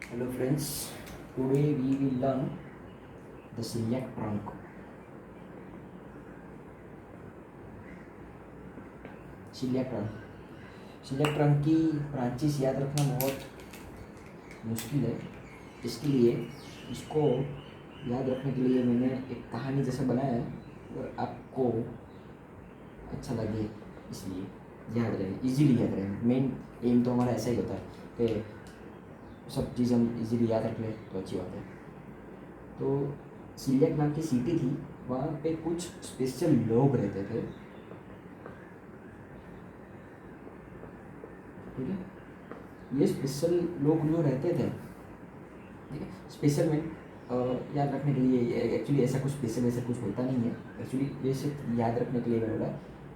Hello friends, today we will learn the celiac trunk. celiac trunk celiac trunk की branches याद रखना बहुत मुश्किल है, इसके लिए इसको याद रखने के लिए मैंने एक कहानी जैसा बनाया है और आपको अच्छा लगे इसलिए याद रहे, इजीली याद रहे। मेन एम तो हमारा ऐसा ही होता है कि सब चीज़ हम इजीली याद रख लें तो अच्छी बात है। तो celiac नाम की सिटी थी, वहाँ पे कुछ स्पेशल लोग रहते थे, ठीक है। ये स्पेशल लोग जो रहते थे, ठीक है, स्पेशल में याद रखने के लिए एक्चुअली ऐसा कुछ स्पेशल वैसा कुछ होता नहीं है। एक्चुअली ये सिर्फ याद रखने के लिए मैंने बोला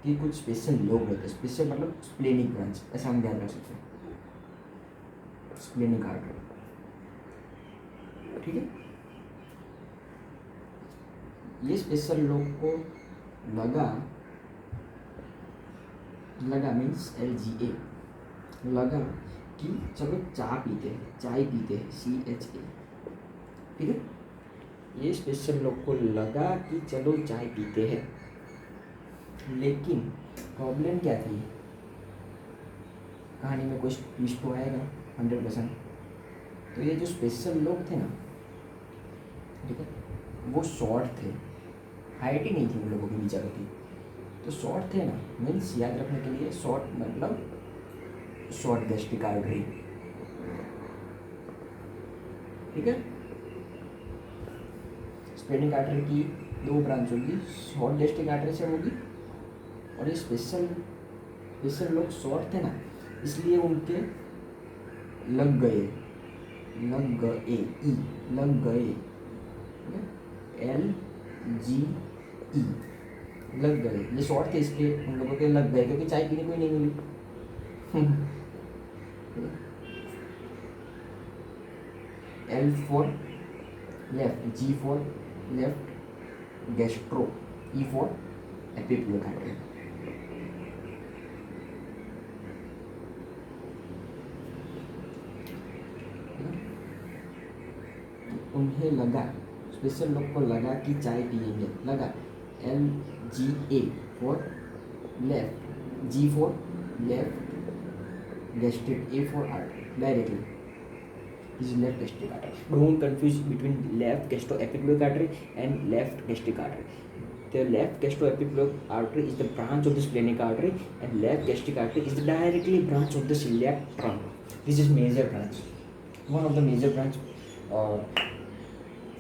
कि कुछ स्पेशल लोग रहते हैं। स्पेशल मतलब स्प्लेनिक ब्रांच, ऐसा हम याद रख सकते हैं, स्प्लेनिक आर्टरी, ठीक है। ये स्पेशल लोग को लगा मीन्स LGA, लगा कि चलो चाय पीते हैं, CHA, ठीक है। ये स्पेशल लोग को लगा कि चलो चाय पीते हैं, लेकिन प्रॉब्लम क्या थी, कहानी में कुछ ट्विस्ट तो आएगा 100%। तो ये जो स्पेशल लोग थे ना, ठीक है, वो शॉर्ट थे, हाइट ही नहीं थी उन लोगों की बेचारों की, तो शॉर्ट थे ना, मीन्स याद रखने के लिए शॉर्ट मतलब शॉर्ट गैस्ट्रिक आर्टरी, ठीक है। स्प्लेनिक आर्टरी की दो ब्रांच होगी, शॉर्ट गैस्ट्रिक आर्टरी से होगी, और ये स्पेशल लोग शॉर्ट थे ना, इसलिए उनके लग गए, LGE, लग गए। ये शॉर्ट थे इसके, उन लोगों के लग गए क्योंकि चाय पीने को ही नहीं मिली। L for left, G for left gastro, E for epiglottic। उन्हें लगा, स्पेशल लोग को लगा कि चाय पिएंगे, लगा LGA for left, G for left gastric, A for artery, directly is left gastric artery. Don't confuse between left gastroepiploic artery and left gastric artery. The left gastroepiploic artery is the branch of the splenic artery, and left gastric artery is the directly branch of the celiac trunk. This is major branch, one of the major branch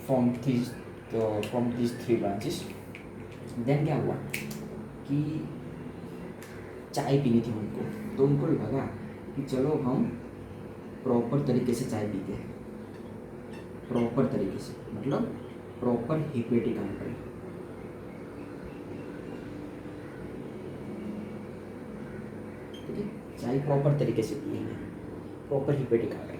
from these three branches. Then क्या हुआ कि चाय पीनी थी उनको, तो उनको लगा कि चलो हम प्रॉपर तरीके से चाय पीते हैं। प्रॉपर तरीके से मतलब प्रॉपर हेपेटिक आर्टरी, ठीक है। चाय प्रॉपर तरीके से पिएंगे, proper hepatic artery.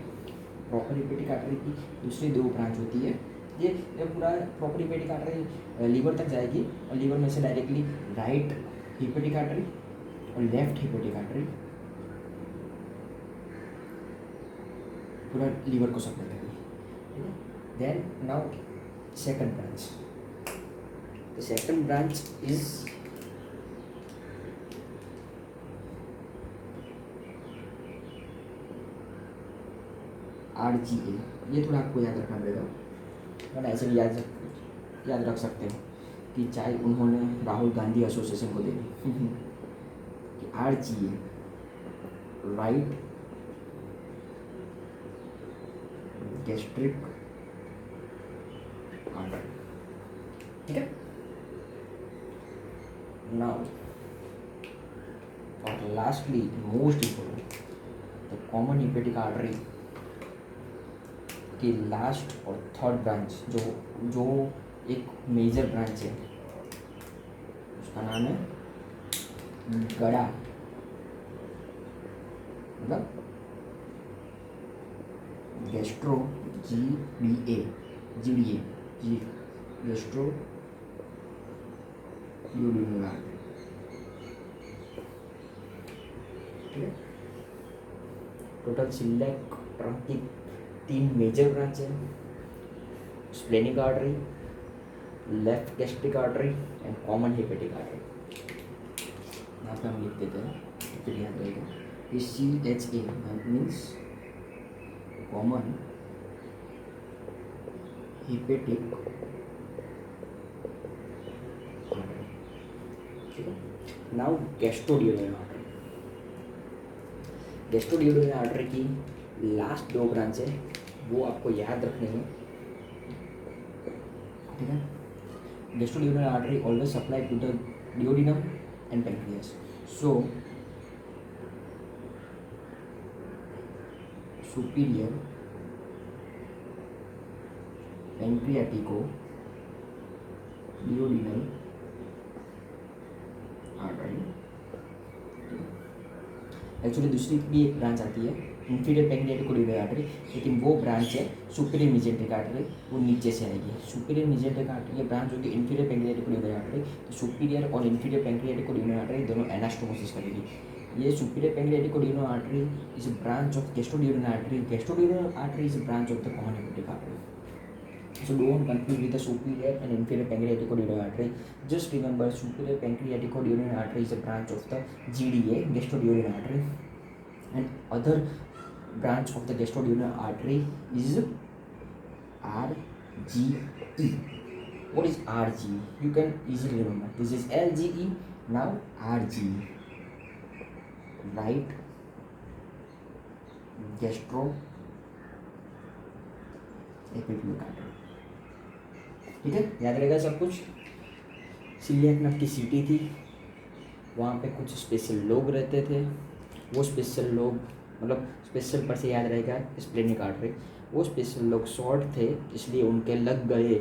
Proper hepatic artery की दूसरी दो ब्रांच होती है। ये पूरा प्रॉपर हेपेटिक आर्टरी लीवर तक जाएगी, और लीवर में से डायरेक्टली राइट हेपेटिक आर्टरी और लेफ्ट हेपेटिक आर्टरी पूरा लीवर को सप्लाई करेगी। Then now second branch, the second branch is RGA। ये थोड़ा आपको याद रखना पड़ेगा, वरना ऐसे भी याद रख सकते हो कि चाय उन्होंने राहुल गांधी एसोसिएशन को दे दी। RGA राइट गैस्ट्रिक आर्टरी, ठीक है। नाउ और lastly most important, the common hepatic artery की लास्ट और थर्ड ब्रांच जो एक मेजर ब्रांच है, उसका नाम है गड़ा, मतलब gastro GDA gastro duodenal artery, ठीक है। टोटल celiac ट्रंक की तीन मेजर ब्रांच है, splenic artery, left gastric artery and common hepatic artery. यहाँ पे हम लिख देते हैं तो फिर याद रहेगा। ये CHA means common hepatic artery, ठीक है। Now gastroduodenal artery. Gastroduodenal artery की लास्ट दो ब्रांच है, वो आपको याद रखने हैं, ठीक है। Gastroduodenal artery always supply to the duodenum and pancreas. So superior pancreatico duodenal artery, actually दूसरी भी एक ब्रांच आती है इंफीरियर पैंक्रियाटिक ड्यूोडेनल आर्टरी, लेकिन वो ब्रांच है सुपीरियर मेजेंट्रिक आर्टरी, वो नीचे से आएगी। सुपीरियर मेजेंट्रिक आर्टरी ये ब्रांच होगी इंफीरियर पैंक्रियाटिक ड्यूोडेनल आर्टरी, तो सुपीरियर और इंफीरियर पैंक्रियाटिक ड्यूोडेनल आर्टरी दोनों एनास्टोमोसिस करेगी। ये superior pancreatic duodenal artery is a branch of gastroduodenal artery. Gastroduodenal artery is a branch of the common hepatic artery. So don't confuse with the superior and inferior pancreatic duodenal artery. Just remember, superior pancreatic duodenal artery is a branch of the GDA, gastroduodenal artery, and other branch of the gastroduodenal artery is RGE. What is RGE? You can easily remember. This is LGE. Now RGE, right gastroepiploic artery, ठीक है। याद रहेगा सब कुछ। Coeliac नट की सीटी थी, वहाँ पे कुछ स्पेशल लोग रहते थे, वो स्पेशल लोग मतलब स्पेशल पर से याद रहेगा स्प्लेनिक आर्टरी। वो स्पेशल लोग शॉर्ट थे इसलिए उनके लग गए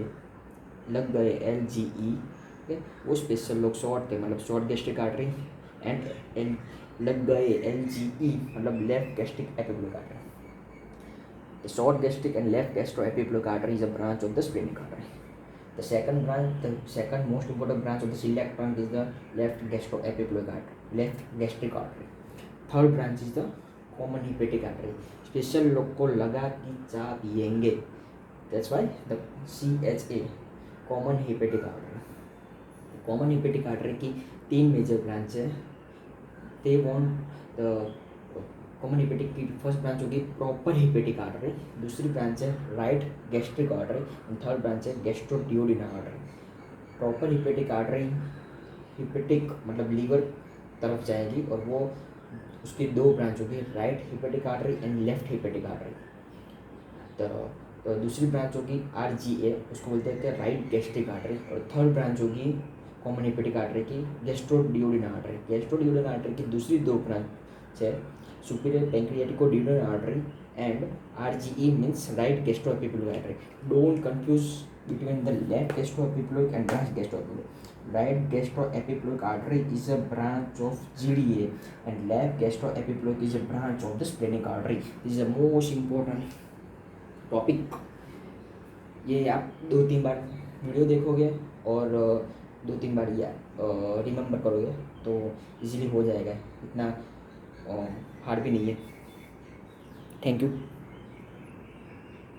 LGE, ठीक है। वो स्पेशल लोग शॉर्ट थे मतलब शॉर्ट गैस्ट्रिक आर्टरी, एंड लग गए LGE मतलब left gastric epiploic artery. The short gastric and left gastroepiploic artery is a branch of the splenic artery. The second branch, the second most important branch of the celiac trunk is the left gastroepiploic artery, left gastric artery. Third branch is the common hepatic artery. Special लोग को लगा कि चाय पिएंगे, that's why the CHA, common hepatic artery. Common hepatic artery की तीन major branch है। They want the common hepatic की फर्स्ट ब्रांच होगी प्रॉपर हेपेटिक आर्टरी, दूसरी ब्रांच है right gastric artery, and third branch है gastroduodenal artery. Proper hepatic artery hepatic मतलब liver तरफ जाएगी और वो उसकी दो ब्रांच होगी right hepatic artery and left hepatic artery. तो दूसरी ब्रांच होगी RGA, उसको बोलते हैं राइट गैस्ट्रिक आर्टरी, और थर्ड ब्रांच होगी कॉमन हेपेटिक आर्टरी की गैस्ट्रोड्यूोडेनल आर्टरी। गैस्ट्रोड्यूोडेनल आर्टरी की दूसरी दो ब्रांच है superior pancreatico-duodenal artery and RGE means right gastroepiploic artery. Don't confuse between the left gastroepiploic and right gastroepiploic. Right gastroepiploic artery is a branch of GDA and left gastroepiploic is a branch of the splenic artery. This is the most important topic. ये आप 2-3 बार video देखोगे और 2-3 बार ये remember करोगे तो easily हो जाएगा, इतना हार्ड भी नहीं है। Thank you.